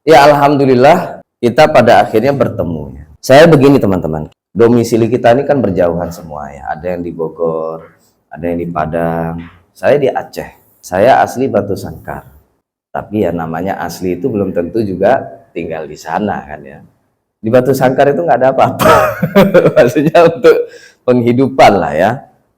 Ya, alhamdulillah kita pada akhirnya bertemu ya. Saya begini teman-teman, domisili kita ini kan berjauhan semua ya. Ada yang di Bogor, ada yang di Padang. Saya di Aceh. Saya asli Batu Sangkar. Tapi ya namanya asli itu belum tentu juga tinggal di sana kan ya. Di Batu Sangkar itu nggak ada apa-apa. Maksudnya untuk penghidupan lah ya.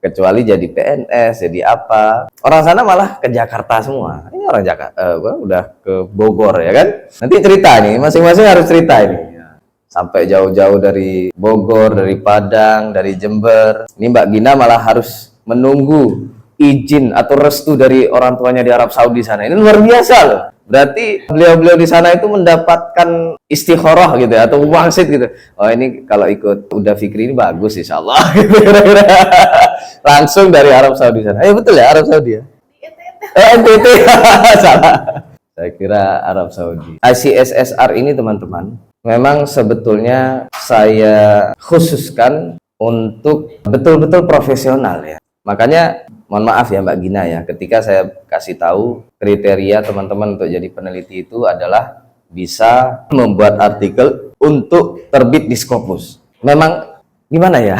Kecuali jadi PNS, jadi apa. Orang sana malah ke Jakarta semua. Ini orang Jakarta, udah ke Bogor ya kan. Nanti cerita nih, masing-masing harus cerita ini. Sampai jauh-jauh dari Bogor, dari Padang, dari Jember. Ini Mbak Gina malah harus menunggu izin atau restu dari orang tuanya di Arab Saudi sana. Ini luar biasa loh. Berarti beliau-beliau di sana itu mendapatkan istikharah gitu ya, atau wangsit gitu. Oh ini kalau ikut Uda Fikri ini bagus insya Allah. Gitu, kira-kira. Langsung dari Arab Saudi sana. Betul ya Arab Saudi ya? NTT. Salah. Saya kira Arab Saudi. ICSSR ini teman-teman, memang sebetulnya saya khususkan untuk betul-betul profesional ya. Makanya mohon maaf ya Mbak Gina ya, ketika saya kasih tahu kriteria teman-teman untuk jadi peneliti itu adalah bisa membuat artikel untuk terbit di Scopus. Memang gimana ya?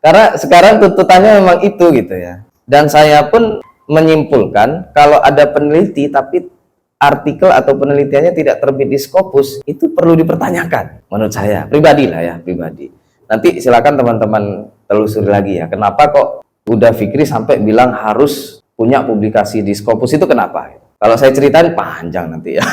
Karena sekarang tuntutannya memang itu gitu ya. Dan saya pun menyimpulkan kalau ada peneliti tapi artikel atau penelitiannya tidak terbit di Scopus, itu perlu dipertanyakan menurut saya pribadi lah ya, pribadi. Nanti silakan teman-teman telusuri lagi ya, kenapa kok Uda Fikri sampai bilang harus punya publikasi di Scopus, itu kenapa? Kalau saya ceritain panjang nanti ya.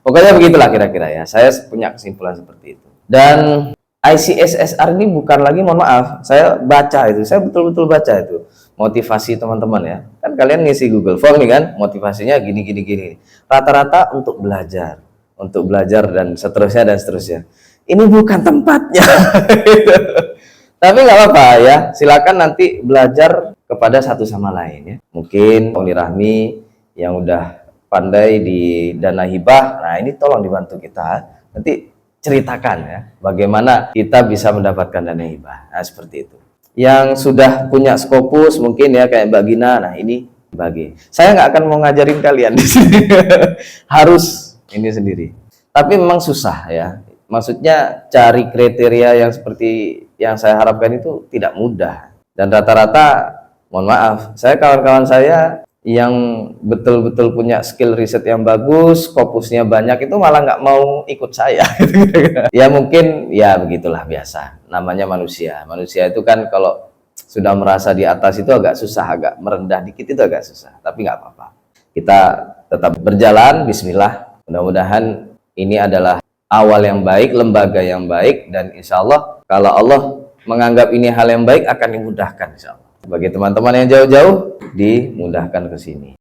Pokoknya begitulah kira-kira ya, saya punya kesimpulan seperti itu. Dan ICSSR ini bukan lagi, mohon maaf, saya baca itu, saya betul-betul baca itu motivasi teman-teman ya. Kan kalian ngisi Google Form nih kan, motivasinya gini. Rata-rata untuk belajar dan seterusnya. Ini bukan tempatnya. Tapi nggak apa-apa ya, silakan nanti belajar kepada satu sama lain ya. Mungkin Uni Rahmi yang udah pandai di dana hibah, nah ini tolong dibantu kita. Nanti ceritakan ya, bagaimana kita bisa mendapatkan dana hibah. Nah, seperti itu. Yang sudah punya Scopus mungkin ya kayak Mbak Gina, nah ini bagi. Saya nggak akan mau ngajarin kalian di sini. Harus ini sendiri. Tapi memang susah ya. Maksudnya cari kriteria yang seperti yang saya harapkan itu tidak mudah. Dan rata-rata, mohon maaf, saya kawan-kawan saya yang betul-betul punya skill riset yang bagus, Scopusnya banyak, itu malah nggak mau ikut saya. Ya mungkin ya begitulah biasa, namanya manusia. Manusia itu kan kalau sudah merasa di atas itu agak susah, agak merendah dikit itu agak susah. Tapi nggak apa-apa. Kita tetap berjalan, bismillah. Mudah-mudahan ini adalah awal yang baik, lembaga yang baik, dan insya Allah kalau Allah menganggap ini hal yang baik akan dimudahkan insya Allah. Bagi teman-teman yang jauh-jauh, dimudahkan ke sini.